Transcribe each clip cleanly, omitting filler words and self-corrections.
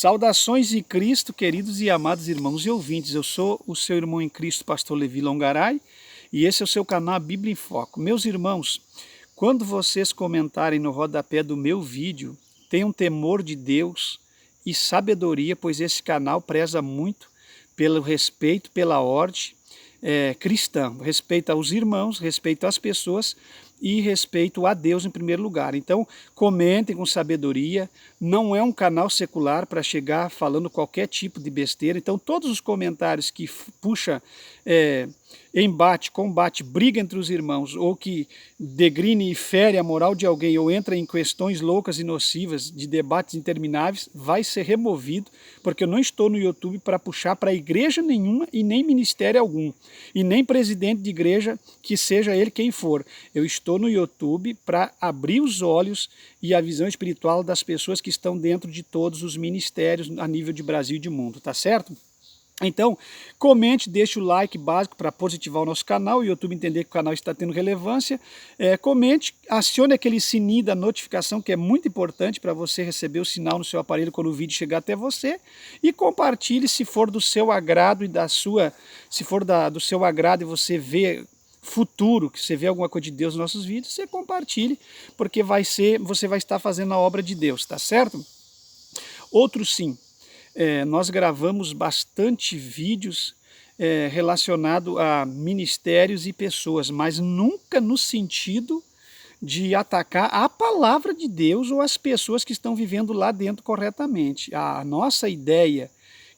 Saudações em Cristo, queridos e amados irmãos e ouvintes. Eu sou o seu irmão em Cristo, pastor Levi Longaray, e esse é o seu canal Bíblia em Foco. Meus irmãos, quando vocês comentarem no rodapé do meu vídeo, tenham temor de Deus e sabedoria, pois esse canal preza muito pelo respeito, pela ordem cristã, respeito aos irmãos, respeito às pessoas e respeito a Deus em primeiro lugar. Então, comentem com sabedoria, não é um canal secular para chegar falando qualquer tipo de besteira. Então, todos os comentários que puxa embate, combate, briga entre os irmãos, ou que degrine e fere a moral de alguém, ou entra em questões loucas e nocivas, de debates intermináveis, vai ser removido, porque eu não estou no YouTube para puxar para igreja nenhuma e nem ministério algum, e nem presidente de igreja, que seja ele quem for. Eu estou no YouTube para abrir os olhos e a visão espiritual das pessoas que estão dentro de todos os ministérios a nível de Brasil e de mundo, tá certo? Então, comente, deixe o like básico para positivar o nosso canal, o YouTube entender que o canal está tendo relevância. Comente, acione aquele sininho da notificação, que é muito importante para você receber o sinal no seu aparelho quando o vídeo chegar até você. E compartilhe se for do seu agrado e se for do seu agrado e você vê futuro, que você vê alguma coisa de Deus nos nossos vídeos, você compartilhe, porque você vai estar fazendo a obra de Deus, tá certo? Outro sim. Nós gravamos bastante vídeos relacionados a ministérios e pessoas, mas nunca no sentido de atacar a palavra de Deus ou as pessoas que estão vivendo lá dentro corretamente. A nossa ideia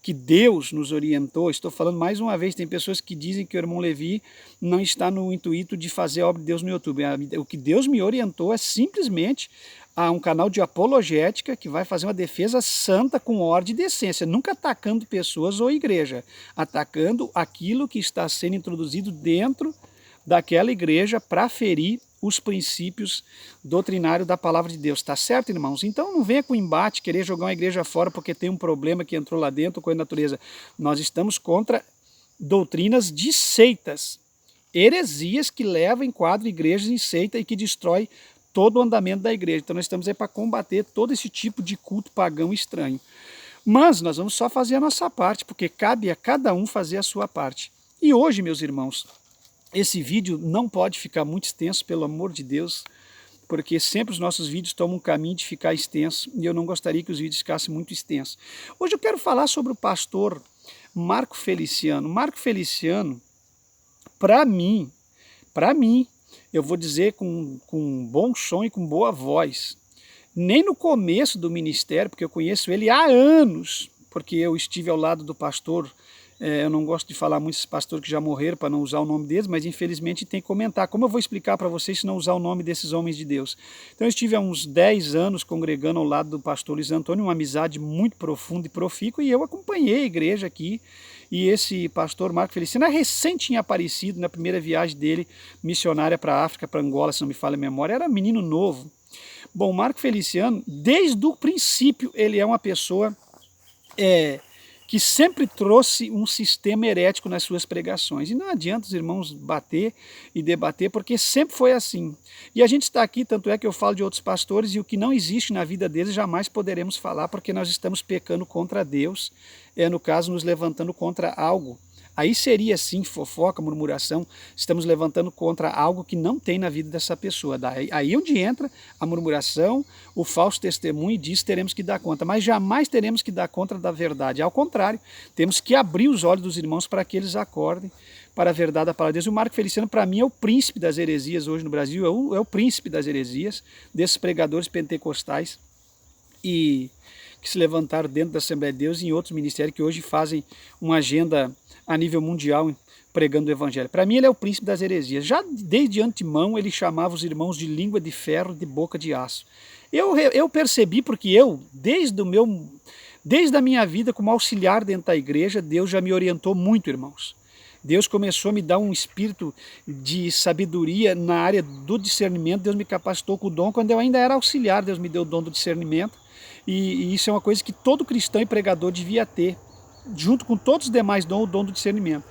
que Deus nos orientou, estou falando mais uma vez, tem pessoas que dizem que o irmão Levi não está no intuito de fazer a obra de Deus no YouTube. O que Deus me orientou é simplesmente a um canal de apologética que vai fazer uma defesa santa com ordem e decência, nunca atacando pessoas ou igreja, atacando aquilo que está sendo introduzido dentro daquela igreja para ferir os princípios doutrinários da palavra de Deus, tá certo, irmãos? Então não venha com embate, querer jogar uma igreja fora porque tem um problema que entrou lá dentro, coisa da natureza. Nós estamos contra doutrinas de seitas, heresias que levam, enquadram igrejas em seita e que destrói todo o andamento da igreja. Então nós estamos aí para combater todo esse tipo de culto pagão estranho. Mas nós vamos só fazer a nossa parte, porque cabe a cada um fazer a sua parte. E hoje, meus irmãos, esse vídeo não pode ficar muito extenso, pelo amor de Deus, porque sempre os nossos vídeos tomam um caminho de ficar extenso, e eu não gostaria que os vídeos ficassem muito extensos. Hoje eu quero falar sobre o pastor Marco Feliciano. Marco Feliciano, para mim, eu vou dizer com bom som e com boa voz, nem no começo do ministério, porque eu conheço ele há anos, porque eu estive ao lado do pastor, eu não gosto de falar muitos pastores que já morreram para não usar o nome deles, mas infelizmente tem que comentar. Como eu vou explicar para vocês se não usar o nome desses homens de Deus? Então eu estive há uns 10 anos congregando ao lado do pastor Luiz Antônio, uma amizade muito profunda e profícua, e eu acompanhei a igreja aqui. E esse pastor Marco Feliciano recém tinha aparecido na primeira viagem dele, missionária para a África, para Angola, se não me falha a memória, era menino novo. Bom, Marco Feliciano, desde o princípio, ele é uma pessoa que sempre trouxe um sistema herético nas suas pregações. E não adianta os irmãos bater e debater, porque sempre foi assim. E a gente está aqui, tanto é que eu falo de outros pastores, e o que não existe na vida deles jamais poderemos falar, porque nós estamos pecando contra Deus, no caso, nos levantando contra algo. Aí seria sim fofoca, murmuração, estamos levantando contra algo que não tem na vida dessa pessoa. Aí onde entra a murmuração, o falso testemunho, e disso teremos que dar conta. Mas jamais teremos que dar conta da verdade. Ao contrário, temos que abrir os olhos dos irmãos para que eles acordem para a verdade da palavra de Deus. O Marco Feliciano, para mim, é o príncipe das heresias hoje no Brasil, é o príncipe das heresias, desses pregadores pentecostais e que se levantaram dentro da Assembleia de Deus e em outros ministérios que hoje fazem uma agenda a nível mundial pregando o Evangelho. Para mim ele é o príncipe das heresias. Já desde antemão ele chamava os irmãos de língua de ferro, de boca de aço. Eu percebi porque desde a minha vida como auxiliar dentro da igreja, Deus já me orientou muito, irmãos. Deus começou a me dar um espírito de sabedoria na área do discernimento. Deus me capacitou com o dom quando eu ainda era auxiliar. Deus me deu o dom do discernimento. E isso é uma coisa que todo cristão e pregador devia ter. junto com todos os demais dons, o dom do discernimento.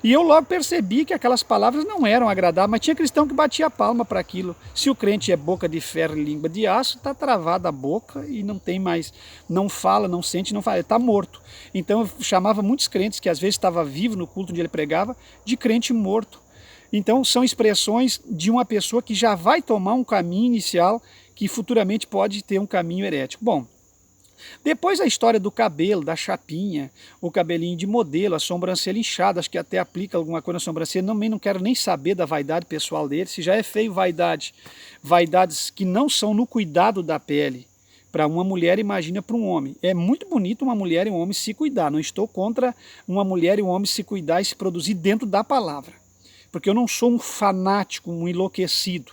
E eu logo percebi que aquelas palavras não eram agradáveis, mas tinha cristão que batia a palma para aquilo. Se o crente é boca de ferro e língua de aço, está travada a boca e não tem mais, não fala, não sente, não fala, está morto. Então eu chamava muitos crentes, que às vezes estava vivo no culto onde ele pregava, de crente morto. Então são expressões de uma pessoa que já vai tomar um caminho inicial, que futuramente pode ter um caminho herético. Bom, depois a história do cabelo, da chapinha, o cabelinho de modelo, a sobrancelha inchada, acho que até aplica alguma coisa na sobrancelha, não quero nem saber da vaidade pessoal dele, se já é feio vaidades que não são no cuidado da pele, para uma mulher, imagina para um homem. É muito bonito uma mulher e um homem se cuidar, não estou contra uma mulher e um homem se cuidar e se produzir dentro da palavra, porque eu não sou um fanático, um enlouquecido,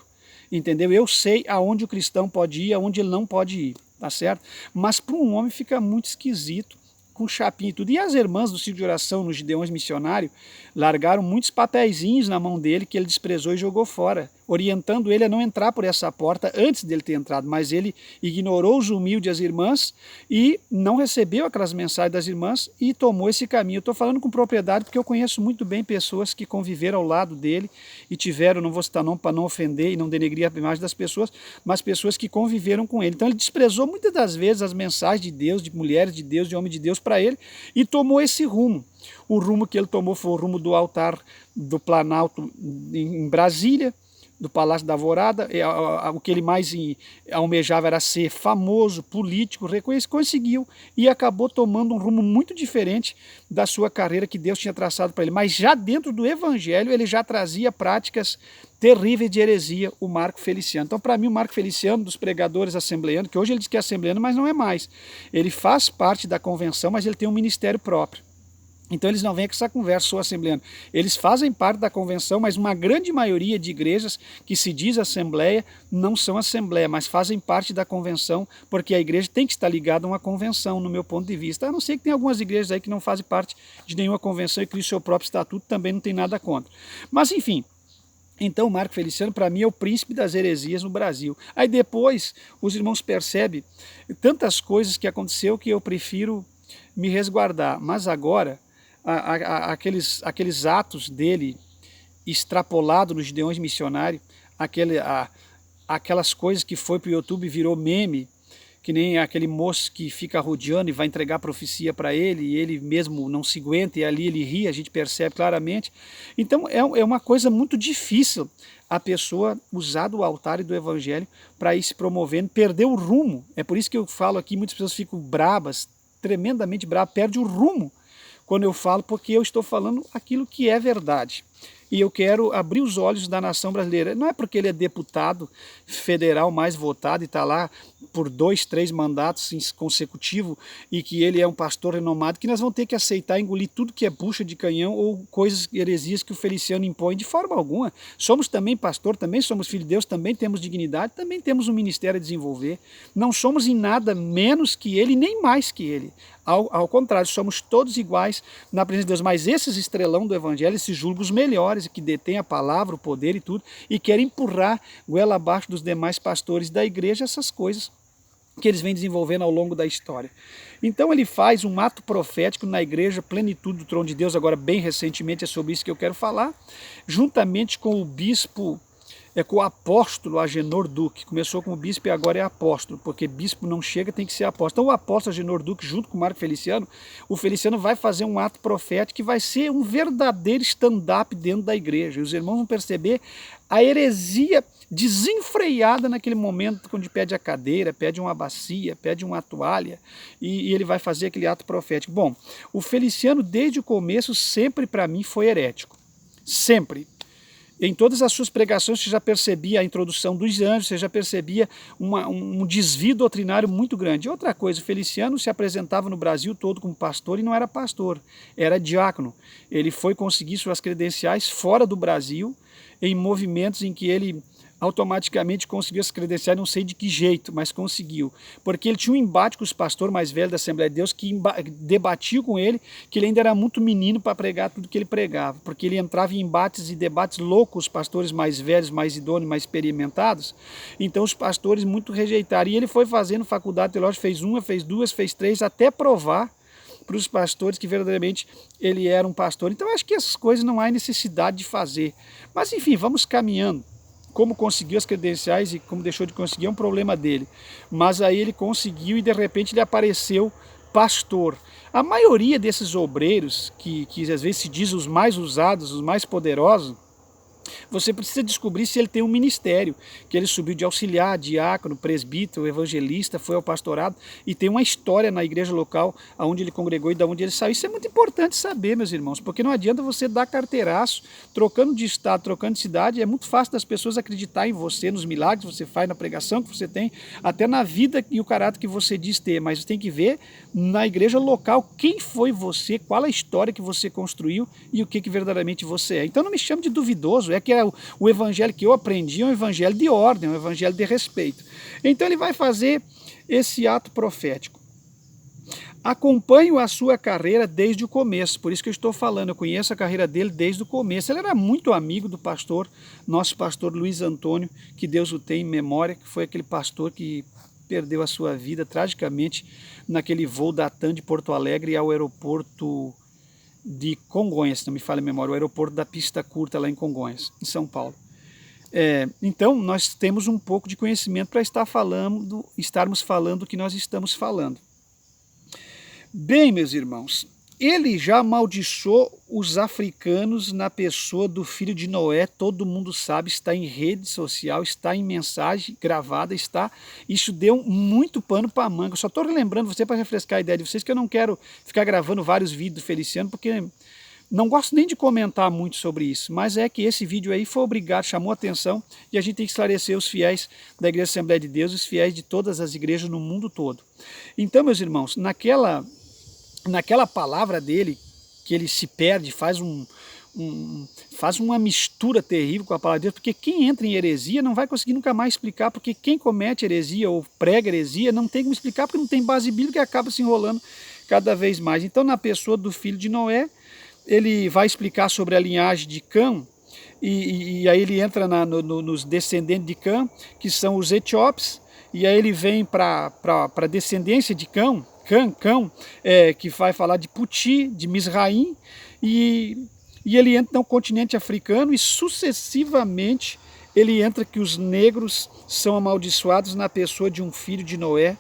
entendeu? Eu sei aonde o cristão pode ir, aonde ele não pode ir. Tá certo? Mas para um homem fica muito esquisito, com chapinha e tudo. E as irmãs do círculo de oração, nos Gideões Missionários, largaram muitos papeizinhos na mão dele que ele desprezou e jogou fora, orientando ele a não entrar por essa porta antes dele ter entrado. Mas ele ignorou os humildes, as irmãs, e não recebeu aquelas mensagens das irmãs e tomou esse caminho. Eu estou falando com propriedade porque eu conheço muito bem pessoas que conviveram ao lado dele e tiveram, não vou citar nome para não ofender e não denegrir a imagem das pessoas, mas pessoas que conviveram com ele. Então ele desprezou muitas das vezes as mensagens de Deus, de mulheres de Deus, de homem de Deus para ele, e tomou esse rumo. O rumo que ele tomou foi o rumo do altar do Planalto em Brasília, do Palácio da Alvorada. O que ele mais almejava era ser famoso, político, reconhecido, conseguiu, e acabou tomando um rumo muito diferente da sua carreira que Deus tinha traçado para ele. Mas já dentro do Evangelho ele já trazia práticas terríveis de heresia, o Marco Feliciano. Então, para mim, o Marco Feliciano, dos pregadores assembleanos, que hoje ele diz que é assembleano, mas não é mais. Ele faz parte da convenção, mas ele tem um ministério próprio. Então eles não vêm com essa conversa, sou assembleano. Eles fazem parte da convenção, mas uma grande maioria de igrejas que se diz assembleia, não são assembleia, mas fazem parte da convenção, porque a igreja tem que estar ligada a uma convenção, no meu ponto de vista. A não ser que tem algumas igrejas aí que não fazem parte de nenhuma convenção e criam seu próprio estatuto, também não tem nada contra. Mas enfim, então o Marco Feliciano, para mim, é o príncipe das heresias no Brasil. Aí depois os irmãos percebem tantas coisas que aconteceu que eu prefiro me resguardar. Mas agora, aqueles atos dele extrapolado nos Gideões Missionários, aquelas coisas que foi para o YouTube e virou meme, que nem aquele moço que fica rodeando e vai entregar profecia para ele, e ele mesmo não se aguenta, e ali ele ri, a gente percebe claramente. Então é uma coisa muito difícil a pessoa usar do altar e do evangelho para ir se promovendo, perder o rumo. É por isso que eu falo aqui, muitas pessoas ficam brabas, tremendamente bravas, perde o rumo quando eu falo, porque eu estou falando aquilo que é verdade. E eu quero abrir os olhos da nação brasileira. Não é porque ele é deputado federal mais votado e está lá por 2, 3 mandatos consecutivos e que ele é um pastor renomado, que nós vamos ter que aceitar engolir tudo que é bucha de canhão ou coisas, heresias que o Feliciano impõe de forma alguma. Somos também pastor, também somos filho de Deus, também temos dignidade, também temos um ministério a desenvolver. Não somos em nada menos que ele, nem mais que ele. Ao contrário, somos todos iguais na presença de Deus, mas esses estrelão do evangelho, esses julgam os melhores, que detêm a palavra, o poder e tudo, e querem empurrar goela abaixo dos demais pastores da igreja essas coisas que eles vêm desenvolvendo ao longo da história. Então ele faz um ato profético na igreja, plenitude do trono de Deus, agora bem recentemente é sobre isso que eu quero falar, juntamente com o bispo, com o apóstolo Agenor Duque. Começou como bispo e agora é apóstolo, porque bispo não chega, tem que ser apóstolo. Então o apóstolo Agenor Duque, junto com o Marco Feliciano, o Feliciano vai fazer um ato profético que vai ser um verdadeiro stand-up dentro da igreja. E os irmãos vão perceber a heresia desenfreada naquele momento, quando pede a cadeira, pede uma bacia, pede uma toalha, e ele vai fazer aquele ato profético. Bom, o Feliciano, desde o começo, sempre para mim foi herético. Sempre. Em todas as suas pregações você já percebia a introdução dos anjos, você já percebia um desvio doutrinário muito grande. Outra coisa, o Feliciano se apresentava no Brasil todo como pastor e não era pastor, era diácono. Ele foi conseguir suas credenciais fora do Brasil, em movimentos em que ele automaticamente conseguiu as credenciais, não sei de que jeito, mas conseguiu. Porque ele tinha um embate com os pastores mais velhos da Assembleia de Deus, que debatiu com ele, que ele ainda era muito menino para pregar tudo que ele pregava, porque ele entrava em embates e debates loucos com os pastores mais velhos, mais idôneos, mais experimentados. Então os pastores muito rejeitaram. E ele foi fazendo faculdade teológica, fez uma, fez duas, fez três, até provar, para os pastores que verdadeiramente ele era um pastor. Então acho que essas coisas não há necessidade de fazer. Mas enfim, vamos caminhando. Como conseguiu as credenciais e como deixou de conseguir é um problema dele. Mas aí ele conseguiu e de repente ele apareceu pastor. A maioria desses obreiros, que às vezes se diz os mais usados, os mais poderosos, você precisa descobrir se ele tem um ministério, que ele subiu de auxiliar, diácono, presbítero, evangelista, foi ao pastorado e tem uma história na igreja local onde ele congregou e de onde ele saiu. Isso é muito importante saber, meus irmãos, porque não adianta você dar carteiraço, trocando de estado, trocando de cidade, é muito fácil das pessoas acreditar em você, nos milagres que você faz, na pregação que você tem, até na vida e o caráter que você diz ter, mas você tem que ver na igreja local quem foi você, qual a história que você construiu e o que verdadeiramente você é. Então não me chame de duvidoso, que é o evangelho que eu aprendi, é um evangelho de ordem, um evangelho de respeito. Então ele vai fazer esse ato profético. Acompanho a sua carreira desde o começo, por isso que eu estou falando, eu conheço a carreira dele desde o começo. Ele era muito amigo do pastor, nosso pastor Luiz Antônio, que Deus o tem em memória, que foi aquele pastor que perdeu a sua vida tragicamente naquele voo da TAM de Porto Alegre ao aeroporto de Congonhas, se não me falha a memória, o aeroporto da Pista Curta lá em Congonhas, em São Paulo. Então nós temos um pouco de conhecimento para estarmos falando o que nós estamos falando. Bem, meus irmãos, ele já amaldiçoou os africanos na pessoa do filho de Noé, todo mundo sabe, está em rede social, está em mensagem gravada, isso deu muito pano para a manga. Eu só estou relembrando você para refrescar a ideia de vocês, que eu não quero ficar gravando vários vídeos do Feliciano, porque não gosto nem de comentar muito sobre isso, mas é que esse vídeo aí foi obrigado, chamou a atenção, e a gente tem que esclarecer os fiéis da Igreja Assembleia de Deus, os fiéis de todas as igrejas no mundo todo. Então, meus irmãos, naquela palavra dele, que ele se perde, faz uma mistura terrível com a palavra de Deus, porque quem entra em heresia não vai conseguir nunca mais explicar, porque quem comete heresia ou prega heresia não tem como explicar, porque não tem base bíblica e acaba se enrolando cada vez mais. Então, na pessoa do filho de Noé, ele vai explicar sobre a linhagem de Cã, e aí ele entra nos descendentes de Cã, que são os etíopes, e aí ele vem para a descendência de Cã, que vai falar de Puti, de Misraim, e ele entra no continente africano e sucessivamente ele entra que os negros são amaldiçoados na pessoa de um filho de Noé,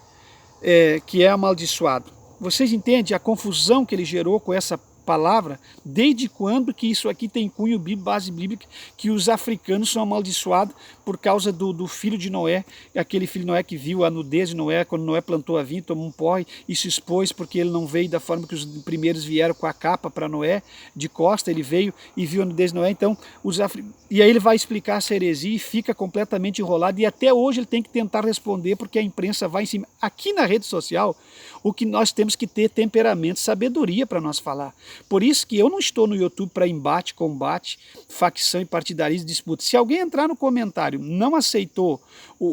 que é amaldiçoado. Vocês entendem a confusão que ele gerou com essa palavra? Desde quando que isso aqui tem cunho bíblico, base bíblica, que os africanos são amaldiçoados por causa do filho de Noé, aquele filho de Noé que viu a nudez de Noé, quando Noé plantou a vinha, tomou um porre e se expôs porque ele não veio da forma que os primeiros vieram com a capa para Noé, de costa, ele veio e viu a nudez de Noé. Então, e aí ele vai explicar essa heresia e fica completamente enrolado, e até hoje ele tem que tentar responder porque a imprensa vai em cima. Aqui na rede social, o que nós temos que ter temperamento, sabedoria para nós falar. Por isso que eu não estou no YouTube para embate, combate, facção e partidarismo, disputa. Se alguém entrar no comentário, não aceitou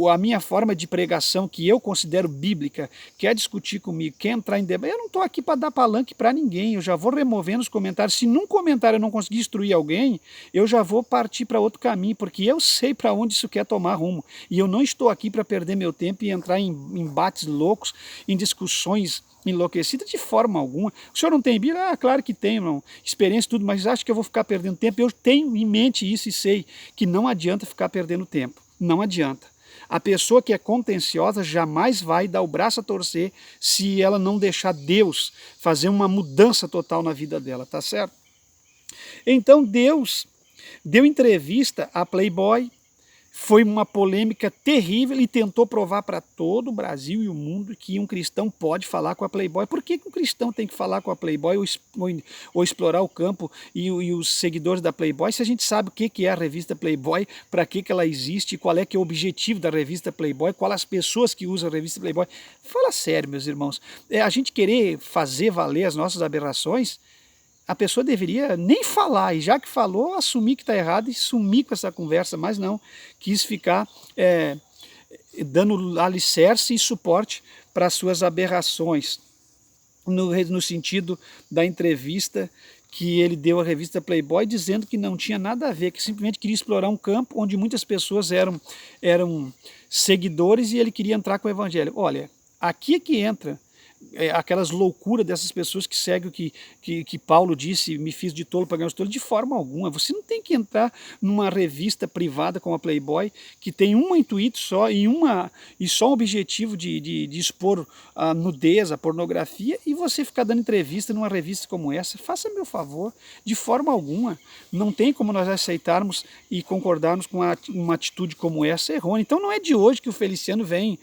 a minha forma de pregação, que eu considero bíblica, quer discutir comigo, quer entrar em debate, eu não estou aqui para dar palanque para ninguém, eu já vou removendo os comentários. Se num comentário eu não conseguir instruir alguém, eu já vou partir para outro caminho, porque eu sei para onde isso quer tomar rumo. E eu não estou aqui para perder meu tempo e entrar em embates loucos, em discussões enlouquecida de forma alguma. O senhor não tem Bíblia? Ah, claro que tem, não. Experiência e tudo, mas acho que eu vou ficar perdendo tempo. Eu tenho em mente isso e sei que não adianta ficar perdendo tempo. Não adianta. A pessoa que é contenciosa jamais vai dar o braço a torcer se ela não deixar Deus fazer uma mudança total na vida dela, tá certo? Então Deus deu entrevista à Playboy. Foi uma polêmica terrível e tentou provar para todo o Brasil e o mundo que um cristão pode falar com a Playboy. Por que um cristão tem que falar com a Playboy ou explorar o campo e os seguidores da Playboy, se a gente sabe o que é a revista Playboy, para que ela existe, qual é que é o objetivo da revista Playboy, quais as pessoas que usam a revista Playboy? Fala sério, meus irmãos. A gente querer fazer valer as nossas aberrações, a pessoa deveria nem falar, e já que falou, assumir que está errado e sumir com essa conversa, mas não, quis ficar dando alicerce e suporte para as suas aberrações, no sentido da entrevista que ele deu à revista Playboy, dizendo que não tinha nada a ver, que simplesmente queria explorar um campo onde muitas pessoas eram seguidores e ele queria entrar com o evangelho. Olha, aqui é que entra aquelas loucuras dessas pessoas que seguem o que Paulo disse, me fiz de tolo para ganhar os tolos, de forma alguma. Você não tem que entrar numa revista privada como a Playboy, que tem um intuito só e só um objetivo de expor a nudez, a pornografia, e você ficar dando entrevista numa revista como essa. Faça meu favor, de forma alguma. Não tem como nós aceitarmos e concordarmos com uma atitude como essa errônea. Então não é de hoje que o Feliciano vem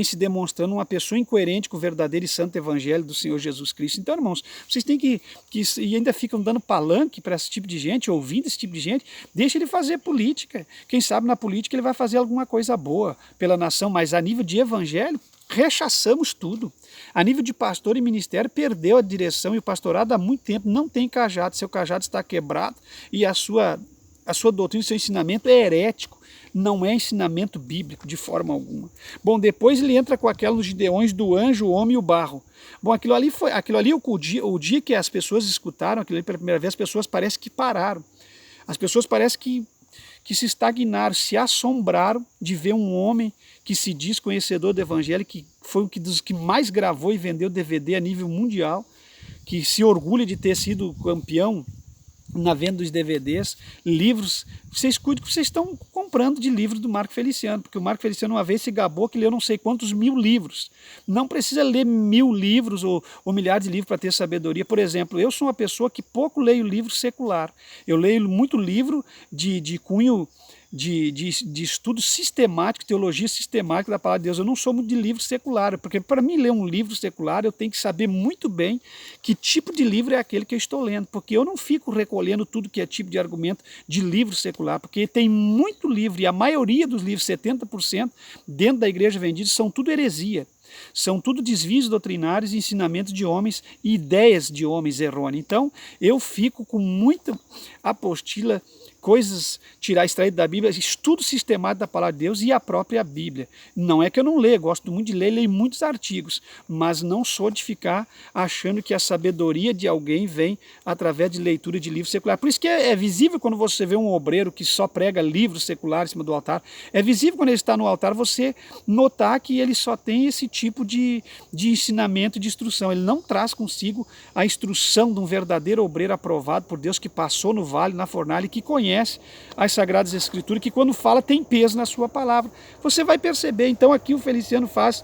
se demonstrando uma pessoa incoerente com o verdadeiro e santo evangelho do Senhor Jesus Cristo. Então, irmãos, vocês têm que e ainda ficam dando palanque para esse tipo de gente, ouvindo esse tipo de gente, deixa ele fazer política. Quem sabe na política ele vai fazer alguma coisa boa pela nação, mas a nível de evangelho, rechaçamos tudo. A nível de pastor e ministério, perdeu a direção e o pastorado há muito tempo não tem cajado, seu cajado está quebrado e a sua doutrina, seu ensinamento é herético. Não é ensinamento bíblico de forma alguma. Bom, depois ele entra com aquela nos Gideões do anjo, o homem e o barro. Bom, aquilo ali o dia que as pessoas escutaram aquilo ali pela primeira vez, as pessoas parecem que pararam. As pessoas parecem que se estagnaram, se assombraram de ver um homem que se diz conhecedor do evangelho, que foi um dos que mais gravou e vendeu DVD a nível mundial, que se orgulha de ter sido campeão na venda dos DVDs, livros. Vocês cuidem que vocês estão comprando de livro do Marco Feliciano, porque o Marco Feliciano uma vez se gabou que leu não sei quantos 1000 livros. Não precisa ler 1000 livros ou milhares de livros para ter sabedoria. Por exemplo, eu sou uma pessoa que pouco leio livro secular. Eu leio muito livro de cunho de estudo sistemático, teologia sistemática da palavra de Deus. Eu não sou muito de livro secular, porque para mim ler um livro secular eu tenho que saber muito bem que tipo de livro é aquele que eu estou lendo, porque eu não fico recolhendo tudo que é tipo de argumento de livro secular, porque tem muito livro, e a maioria dos livros, 70%, dentro da igreja vendidos, são tudo heresia. São tudo desvios doutrinários, ensinamentos de homens e ideias de homens errôneas. Então, eu fico com muita apostila, coisas extraídas da Bíblia, estudo sistemático da palavra de Deus e a própria Bíblia. Não é que eu não leio, gosto muito de ler, leio muitos artigos, mas não sou de ficar achando que a sabedoria de alguém vem através de leitura de livro secular. Por isso que é visível quando você vê um obreiro que só prega livros seculares em cima do altar, é visível quando ele está no altar você notar que ele só tem esse tipo de ensinamento, de instrução. Ele não traz consigo a instrução de um verdadeiro obreiro aprovado por Deus, que passou no vale, na fornalha, e que conhece as Sagradas Escrituras, que quando fala tem peso na sua palavra. Você vai perceber. Então aqui o Feliciano faz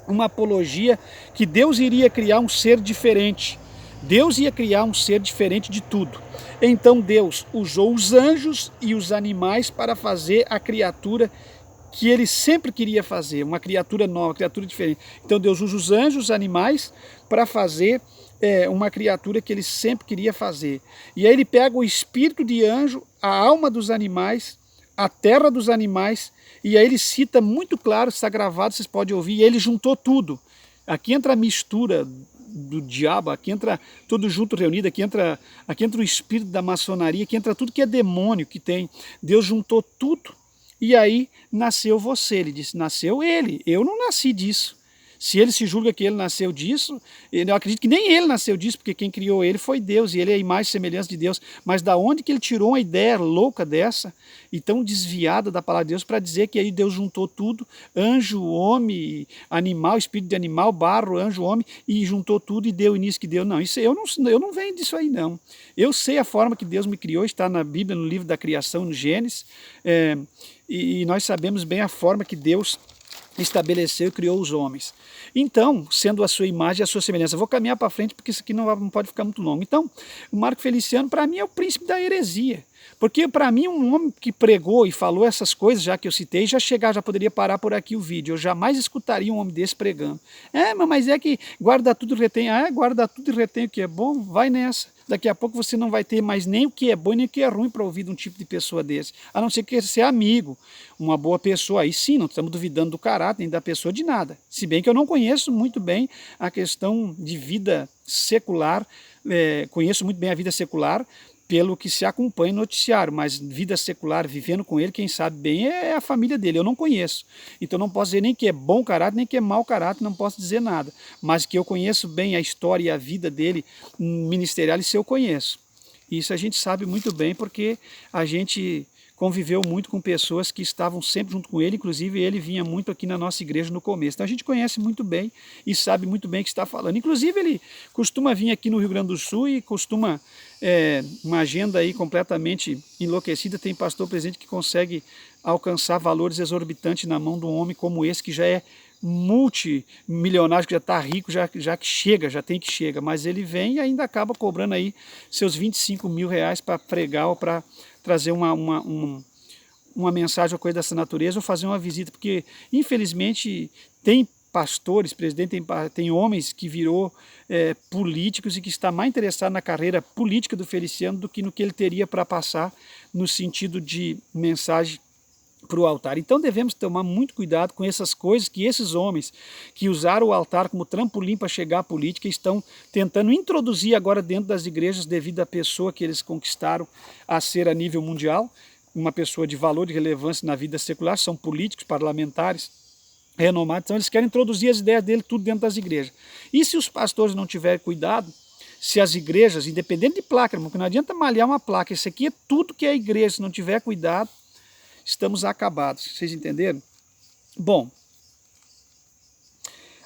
uma apologia que Deus iria criar um ser diferente. Deus ia criar um ser diferente de tudo. Então Deus usou os anjos e os animais para fazer a criatura que ele sempre queria fazer, uma criatura nova, uma criatura diferente. Então Deus usa os anjos, os animais, para fazer uma criatura que ele sempre queria fazer. E aí ele pega o espírito de anjo, a alma dos animais, a terra dos animais, e aí ele cita muito claro, está gravado, vocês podem ouvir, e ele juntou tudo. Aqui entra a mistura do diabo, aqui entra tudo junto reunido, aqui entra o espírito da maçonaria, aqui entra tudo que é demônio que tem. Deus juntou tudo, e aí nasceu você. Ele disse, nasceu ele, eu não nasci disso. Se ele se julga que ele nasceu disso, eu acredito que nem ele nasceu disso, porque quem criou ele foi Deus, e ele é a imagem e semelhança de Deus. Mas da onde que ele tirou uma ideia louca dessa, e tão desviada da palavra de Deus, para dizer que aí Deus juntou tudo, anjo, homem, animal, espírito de animal, barro, anjo, homem, e juntou tudo e deu o início que deu. Não, isso eu não venho disso aí não. Eu sei a forma que Deus me criou, está na Bíblia, no livro da criação, no Gênesis, e nós sabemos bem a forma que Deus estabeleceu e criou os homens. Então, sendo a sua imagem e a sua semelhança. Eu vou caminhar para frente porque isso aqui não pode ficar muito longo. Então, o Marco Feliciano, para mim, é o príncipe da heresia. Porque, para mim, um homem que pregou e falou essas coisas, já que eu citei, já poderia parar por aqui o vídeo. Eu jamais escutaria um homem desse pregando. Mas é que guarda tudo e retém. Guarda tudo e retém o que é bom, vai nessa. Daqui a pouco você não vai ter mais nem o que é bom nem o que é ruim para ouvir de um tipo de pessoa desse. A não ser que ser amigo, uma boa pessoa. Aí sim, não estamos duvidando do caráter nem da pessoa de nada. Se bem que eu não conheço muito bem a questão de vida secular, conheço muito bem a vida secular, pelo que se acompanha no noticiário, mas vida secular, vivendo com ele, quem sabe bem é a família dele, eu não conheço. Então não posso dizer nem que é bom caráter, nem que é mau caráter, não posso dizer nada. Mas que eu conheço bem a história e a vida dele ministerial, isso eu conheço. Isso a gente sabe muito bem, porque a gente conviveu muito com pessoas que estavam sempre junto com ele, inclusive ele vinha muito aqui na nossa igreja no começo. Então a gente conhece muito bem e sabe muito bem o que está falando. Inclusive ele costuma vir aqui no Rio Grande do Sul e costuma, uma agenda aí completamente enlouquecida, tem pastor presente que consegue alcançar valores exorbitantes na mão de um homem como esse, que já é multimilionário, que já está rico, já que chega, já tem que chega, mas ele vem e ainda acaba cobrando aí seus 25 mil reais para pregar ou para trazer uma mensagem ou coisa dessa natureza, ou fazer uma visita, porque infelizmente tem pastores, presidente, tem homens que virou políticos e que está mais interessado na carreira política do Feliciano do que no que ele teria para passar no sentido de mensagem para o altar. Então devemos tomar muito cuidado com essas coisas que esses homens que usaram o altar como trampolim para chegar à política estão tentando introduzir agora dentro das igrejas devido à pessoa que eles conquistaram a ser a nível mundial, uma pessoa de valor e relevância na vida secular, são políticos, parlamentares, renomados, então eles querem introduzir as ideias dele tudo dentro das igrejas. E se os pastores não tiverem cuidado, se as igrejas, independente de placa, porque não adianta malhar uma placa, isso aqui é tudo que é igreja, se não tiver cuidado, estamos acabados, vocês entenderam? Bom,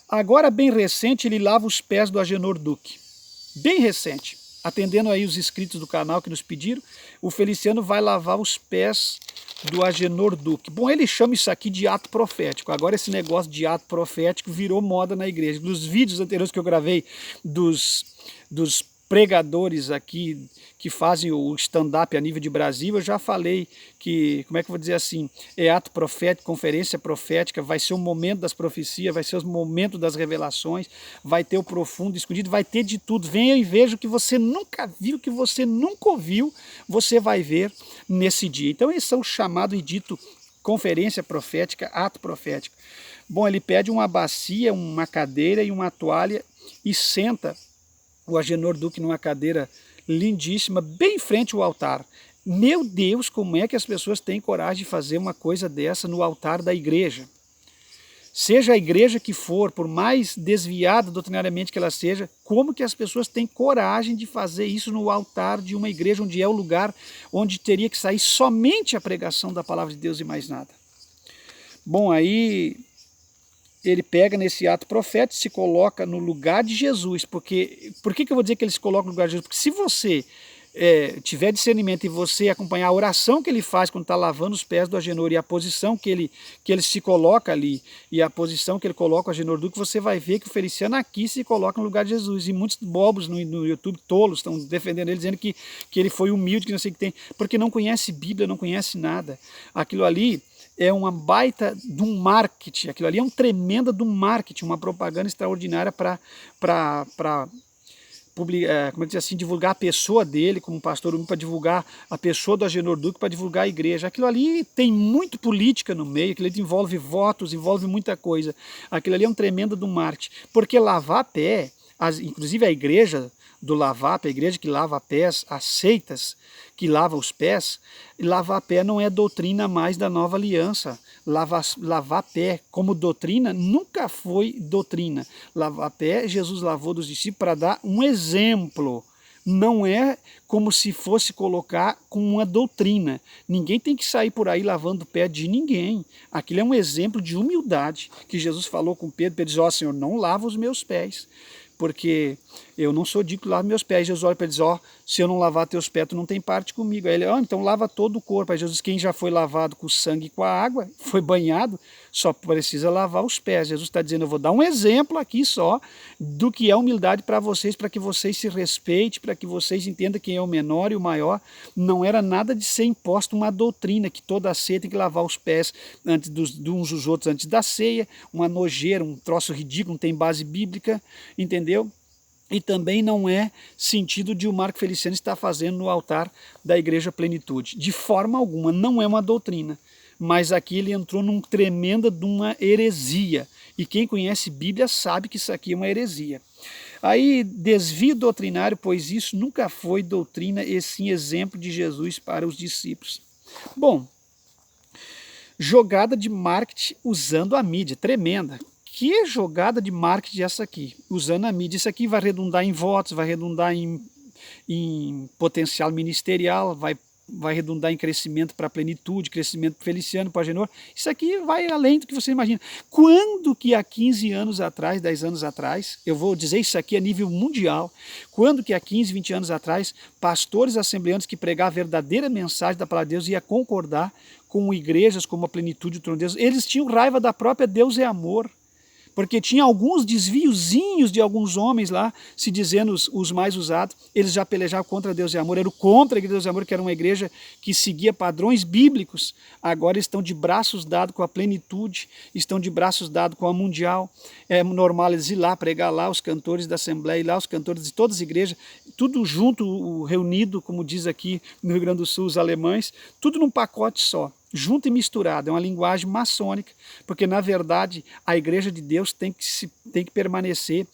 agora bem recente ele lava os pés do Agenor Duque, bem recente, atendendo aí os inscritos do canal que nos pediram, o Feliciano vai lavar os pés do Agenor Duque. Bom, ele chama isso aqui de ato profético, agora esse negócio de ato profético virou moda na igreja. Nos vídeos anteriores que eu gravei dos pregadores aqui que fazem o stand-up a nível de Brasil, eu já falei que, como é que eu vou dizer assim, é ato profético, conferência profética, vai ser o momento das profecias, vai ser o momento das revelações, vai ter o profundo escondido, vai ter de tudo. Venha e veja o que você nunca viu, o que você nunca ouviu, você vai ver nesse dia. Então esse é o chamado e dito conferência profética, ato profético. Bom, ele pede uma bacia, uma cadeira e uma toalha e senta o Agenor Duque numa cadeira lindíssima, bem em frente ao altar. Meu Deus, como é que as pessoas têm coragem de fazer uma coisa dessa no altar da igreja? Seja a igreja que for, por mais desviada doutrinariamente que ela seja, como que as pessoas têm coragem de fazer isso no altar de uma igreja onde é o lugar onde teria que sair somente a pregação da palavra de Deus e mais nada? Bom, aí ele pega nesse ato profético, se coloca no lugar de Jesus, porque, por que eu vou dizer que ele se coloca no lugar de Jesus? Porque se você tiver discernimento e você acompanhar a oração que ele faz quando está lavando os pés do Agenor e a posição que ele se coloca ali e a posição que ele coloca o Agenor Duque, você vai ver que o Feliciano aqui se coloca no lugar de Jesus. E muitos bobos no YouTube, tolos, estão defendendo ele, dizendo que ele foi humilde, que não sei o que tem, porque não conhece Bíblia, não conhece nada. Aquilo ali é uma baita de um marketing, aquilo ali é um tremenda de um marketing, uma propaganda extraordinária para como é que diz assim, divulgar a pessoa dele como pastor, para divulgar a pessoa do Agenor Duque, para divulgar a igreja. Aquilo ali tem muito política no meio, aquilo ali envolve votos, envolve muita coisa. Aquilo ali é um tremendo de um marketing, porque lavar pé, inclusive a igreja do lavap, a igreja que lava pés, as seitas que lava os pés, lavar pé não é doutrina mais da nova aliança. Lavar pé como doutrina nunca foi doutrina. Lavar pé, Jesus lavou dos discípulos para dar um exemplo. Não é como se fosse colocar como uma doutrina. Ninguém tem que sair por aí lavando o pé de ninguém. Aquilo é um exemplo de humildade que Jesus falou com Pedro. Pedro diz, ó Senhor, não lava os meus pés, porque eu não sou digno de lavar meus pés. Jesus olha para ele e diz, ó, se eu não lavar teus pés, tu não tem parte comigo. Aí ele, ó, então lava todo o corpo. Aí Jesus, quem já foi lavado com o sangue e com a água, foi banhado, só precisa lavar os pés. Jesus está dizendo, eu vou dar um exemplo aqui só do que é humildade para que vocês se respeitem, para que vocês entendam quem é o menor e o maior. Não era nada de ser imposto uma doutrina, que toda a ceia tem que lavar os pés antes de uns dos outros antes da ceia, uma nojeira, um troço ridículo, não tem base bíblica, entendeu? E também não é sentido de o Marco Feliciano estar fazendo no altar da Igreja Plenitude. De forma alguma, não é uma doutrina. Mas aqui ele entrou num tremenda de uma heresia. E quem conhece Bíblia sabe que isso aqui é uma heresia. Aí, desvio doutrinário, pois isso nunca foi doutrina, e sim exemplo de Jesus para os discípulos. Bom, jogada de marketing usando a mídia, tremenda. Que jogada de marketing essa aqui? Usando a mídia. Isso aqui vai redundar em votos, vai redundar em potencial ministerial, vai vai redundar em crescimento para a plenitude, crescimento feliciano para Agenor. Isso aqui vai além do que você imagina. Quando que há 15 anos atrás, 10 anos atrás, eu vou dizer isso aqui a nível mundial, quando que há 15, 20 anos atrás, pastores assembleanos que pregavam a verdadeira mensagem da palavra de Deus ia concordar com igrejas como a plenitude do trono de Deus, eles tinham raiva da própria Deus é amor. Porque tinha alguns desviozinhos de alguns homens lá, se dizendo os mais usados, eles já pelejavam contra Deus e Amor, eram contra a Igreja Deus e Amor, que era uma igreja que seguia padrões bíblicos, agora estão de braços dados com a plenitude, estão de braços dados com a mundial, é normal eles ir lá, pregar lá, os cantores da Assembleia, ir lá, os cantores de todas as igrejas, tudo junto, reunido, como diz aqui no Rio Grande do Sul os alemães, tudo num pacote só. Junto e misturado, é uma linguagem maçônica, porque na verdade a Igreja de Deus tem que permanecer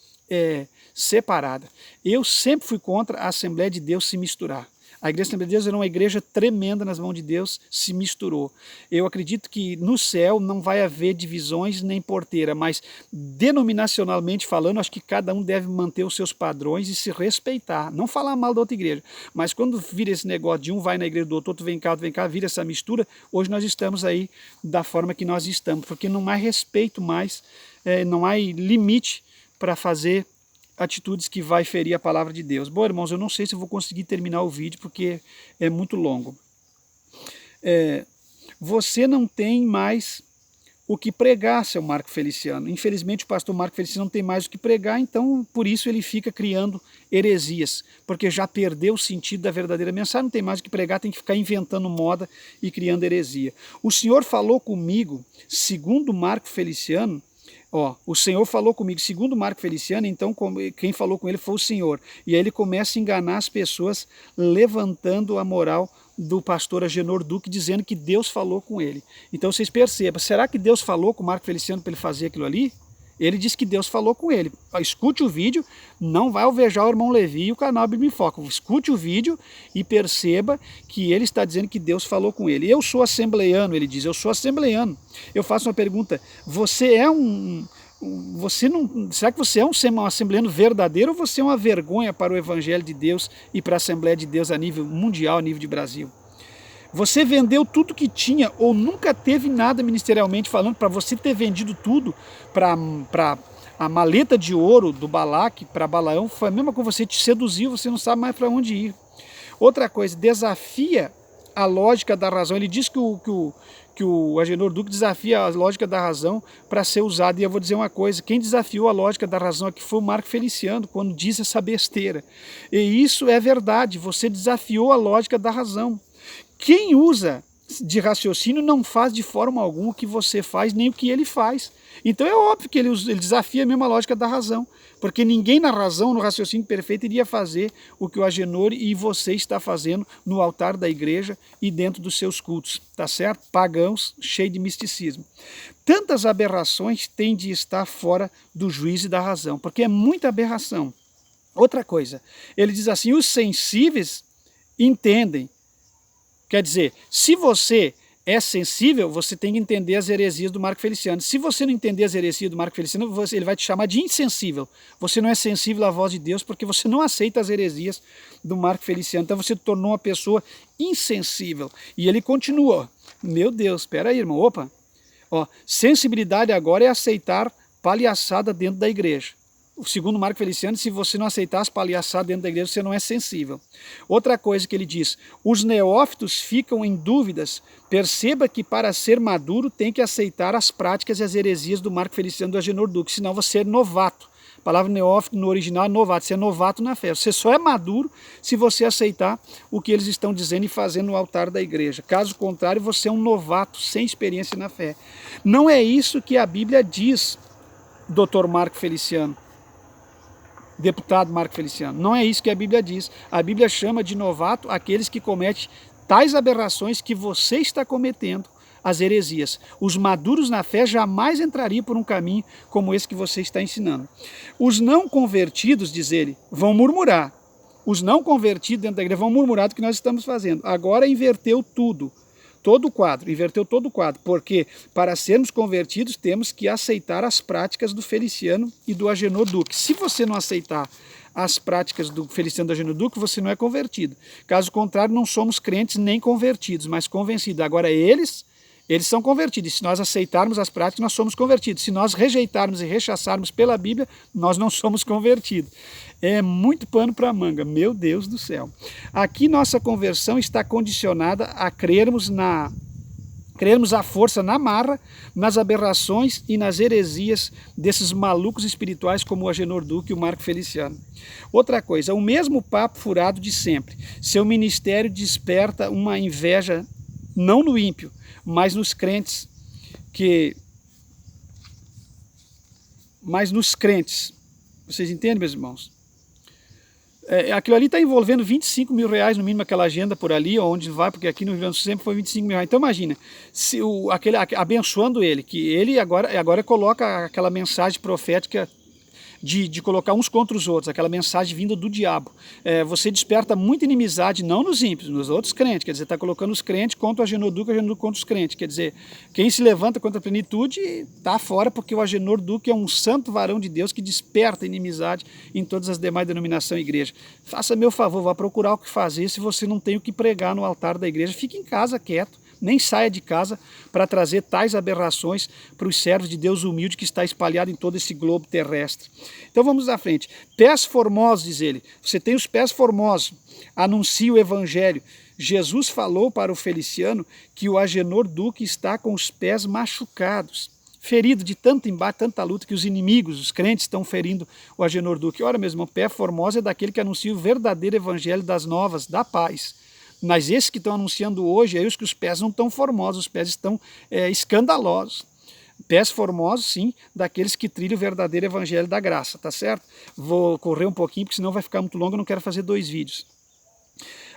separada. Eu sempre fui contra a Assembleia de Deus se misturar. A Igreja Assembleia de Deus era uma igreja tremenda nas mãos de Deus, se misturou. Eu acredito que no céu não vai haver divisões nem porteira, mas denominacionalmente falando, acho que cada um deve manter os seus padrões e se respeitar. Não falar mal da outra igreja, mas quando vira esse negócio de um vai na igreja do outro vem cá, vira essa mistura, hoje nós estamos aí da forma que nós estamos, porque não há respeito mais, não há limite para fazer atitudes que vai ferir a palavra de Deus. Bom, irmãos, eu não sei se eu vou conseguir terminar o vídeo porque é muito longo. Você não tem mais o que pregar, seu Marco Feliciano. Infelizmente o pastor Marco Feliciano não tem mais o que pregar, então por isso ele fica criando heresias, porque já perdeu o sentido da verdadeira mensagem, não tem mais o que pregar, tem que ficar inventando moda e criando heresia. O Senhor falou comigo, segundo Marco Feliciano, o Senhor falou comigo, segundo Marco Feliciano, então quem falou com ele foi o Senhor. E aí ele começa a enganar as pessoas, levantando a moral do pastor Agenor Duque, dizendo que Deus falou com ele. Então vocês percebam, será que Deus falou com o Marco Feliciano para ele fazer aquilo ali? Ele disse que Deus falou com ele. Escute o vídeo, não vai alvejar o irmão Levi e o canal Bíblia em Foco. Escute o vídeo e perceba que ele está dizendo que Deus falou com ele. Eu sou assembleiano, ele diz, eu sou assembleiano. Eu faço uma pergunta, será que você é um assembleano verdadeiro ou você é uma vergonha para o Evangelho de Deus e para a Assembleia de Deus a nível mundial, a nível de Brasil? Você vendeu tudo que tinha ou nunca teve nada ministerialmente falando, para você ter vendido tudo para a maleta de ouro do Balaque, para Balaão, foi a mesma coisa, você te seduziu, você não sabe mais para onde ir. Outra coisa, desafia a lógica da razão. Ele diz que o Agenor Duque desafia a lógica da razão para ser usado. E eu vou dizer uma coisa, quem desafiou a lógica da razão aqui foi o Marco Feliciano, quando diz essa besteira. E isso é verdade, você desafiou a lógica da razão. Quem usa de raciocínio não faz de forma alguma o que você faz, nem o que ele faz. Então é óbvio que ele desafia a mesma lógica da razão, porque ninguém na razão, no raciocínio perfeito, iria fazer o que o Agenor e você está fazendo no altar da igreja e dentro dos seus cultos, tá certo? Pagãos, cheio de misticismo. Tantas aberrações têm de estar fora do juízo e da razão, porque é muita aberração. Outra coisa, ele diz assim, os sensíveis entendem. Quer dizer, se você é sensível, você tem que entender as heresias do Marco Feliciano. Se você não entender as heresias do Marco Feliciano, ele vai te chamar de insensível. Você não é sensível à voz de Deus porque você não aceita as heresias do Marco Feliciano. Então você tornou uma pessoa insensível. E ele continua. Meu Deus, espera aí, irmão. Opa. Sensibilidade agora é aceitar palhaçada dentro da igreja. Segundo Marco Feliciano, se você não aceitar as palhaçadas dentro da igreja, você não é sensível. Outra coisa que ele diz, os neófitos ficam em dúvidas, perceba que para ser maduro tem que aceitar as práticas e as heresias do Marco Feliciano do Agenor Duque, senão você é novato. A palavra neófito no original é novato, você é novato na fé. Você só é maduro se você aceitar o que eles estão dizendo e fazendo no altar da igreja. Caso contrário, você é um novato sem experiência na fé. Não é isso que a Bíblia diz, Dr. Marco Feliciano. Deputado Marco Feliciano. Não é isso que a Bíblia diz. A Bíblia chama de novato aqueles que cometem tais aberrações que você está cometendo, as heresias. Os maduros na fé jamais entrariam por um caminho como esse que você está ensinando. Os não convertidos, diz ele, vão murmurar. Os não convertidos dentro da igreja vão murmurar do que nós estamos fazendo. Agora inverteu tudo. Todo o quadro, inverteu todo o quadro, porque para sermos convertidos temos que aceitar as práticas do Feliciano e do Agenor Duque. Se você não aceitar as práticas do Feliciano do Agenor Duque, você não é convertido. Caso contrário, não somos crentes nem convertidos, mas convencidos. Agora eles são convertidos. E se nós aceitarmos as práticas, nós somos convertidos. Se nós rejeitarmos e rechaçarmos pela Bíblia, nós não somos convertidos. É muito pano para manga, meu Deus do céu. Aqui nossa conversão está condicionada a crermos à força na marra, nas aberrações e nas heresias desses malucos espirituais como o Agenor Duque e o Marco Feliciano. Outra coisa, o mesmo papo furado de sempre. Seu ministério desperta uma inveja, não no ímpio, mas nos crentes Vocês entendem, meus irmãos? Aquilo ali está envolvendo 25 mil reais no mínimo, aquela agenda por ali, onde vai, porque aqui no Rio Grande do Sul sempre foi 25 mil reais. Então imagina, se abençoando ele, que ele agora coloca aquela mensagem profética de colocar uns contra os outros, aquela mensagem vinda do diabo. Você desperta muita inimizade, não nos ímpios, nos outros crentes, quer dizer, está colocando os crentes contra o Agenor Duque contra os crentes, quer dizer, quem se levanta contra a plenitude está fora, porque o Agenor Duque é um santo varão de Deus que desperta inimizade em todas as demais denominações e igrejas. Faça meu favor, vá procurar o que fazer se você não tem o que pregar no altar da igreja, fique em casa quieto. Nem saia de casa para trazer tais aberrações para os servos de Deus humilde que está espalhado em todo esse globo terrestre. Então vamos à frente. Pés formosos, diz ele. Você tem os pés formosos. Anuncia o evangelho. Jesus falou para o Feliciano que o Agenor Duque está com os pés machucados, ferido de tanto embate, tanta luta, que os inimigos, os crentes, estão ferindo o Agenor Duque. Ora, meu irmão, pé formoso é daquele que anuncia o verdadeiro evangelho das novas, da paz. Mas esses que estão anunciando hoje, aí os que os pés não estão formosos, os pés estão escandalosos. Pés formosos, sim, daqueles que trilham o verdadeiro evangelho da graça, tá certo? Vou correr um pouquinho, porque senão vai ficar muito longo, eu não quero fazer 2 vídeos.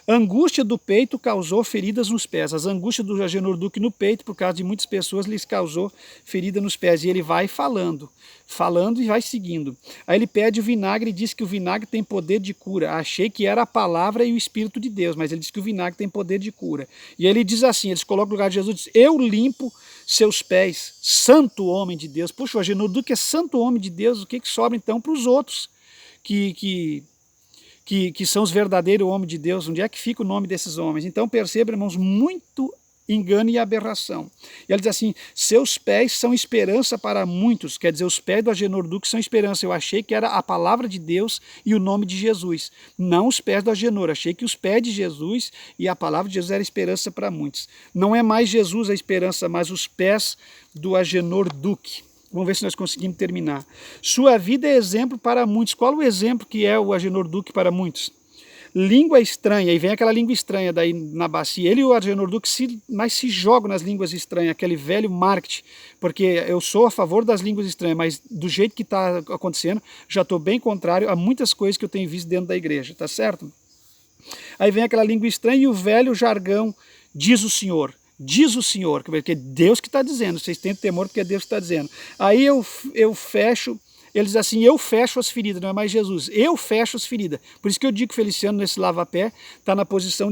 Angústia do peito causou feridas nos pés. As angústias do Agenor Duque no peito, por causa de muitas pessoas, lhes causou ferida nos pés. E ele vai falando e vai seguindo. Aí ele pede o vinagre e diz que o vinagre tem poder de cura. Achei que era a palavra e o Espírito de Deus, mas ele diz que o vinagre tem poder de cura. E ele diz assim, eles colocam no lugar de Jesus, diz, eu limpo seus pés, santo homem de Deus. Puxa, o Agenor Duque é santo homem de Deus, o que sobra então para os outros que são os verdadeiros homens de Deus? Onde é que fica o nome desses homens? Então perceba, irmãos, muito engano e aberração. E ele diz assim, seus pés são esperança para muitos, quer dizer, os pés do Agenor Duque são esperança. Eu achei que era a palavra de Deus e o nome de Jesus, não os pés do Agenor. Achei que os pés de Jesus e a palavra de Jesus era esperança para muitos. Não é mais Jesus a esperança, mas os pés do Agenor Duque. Vamos ver se nós conseguimos terminar. Sua vida é exemplo para muitos. Qual o exemplo que é o Agenor Duque para muitos? Língua estranha, e vem aquela língua estranha daí na bacia. Ele e o Agenor Duque se jogam nas línguas estranhas, aquele velho marketing, porque eu sou a favor das línguas estranhas, mas do jeito que está acontecendo, já estou bem contrário a muitas coisas que eu tenho visto dentro da igreja, tá certo? Aí vem aquela língua estranha e o velho jargão, diz o Senhor. Diz o Senhor, porque é Deus que está dizendo, vocês têm temor porque é Deus que está dizendo. Aí eu fecho, ele diz assim, eu fecho as feridas, não é mais Jesus, eu fecho as feridas. Por isso que eu digo que Feliciano nesse lava-pé está na posição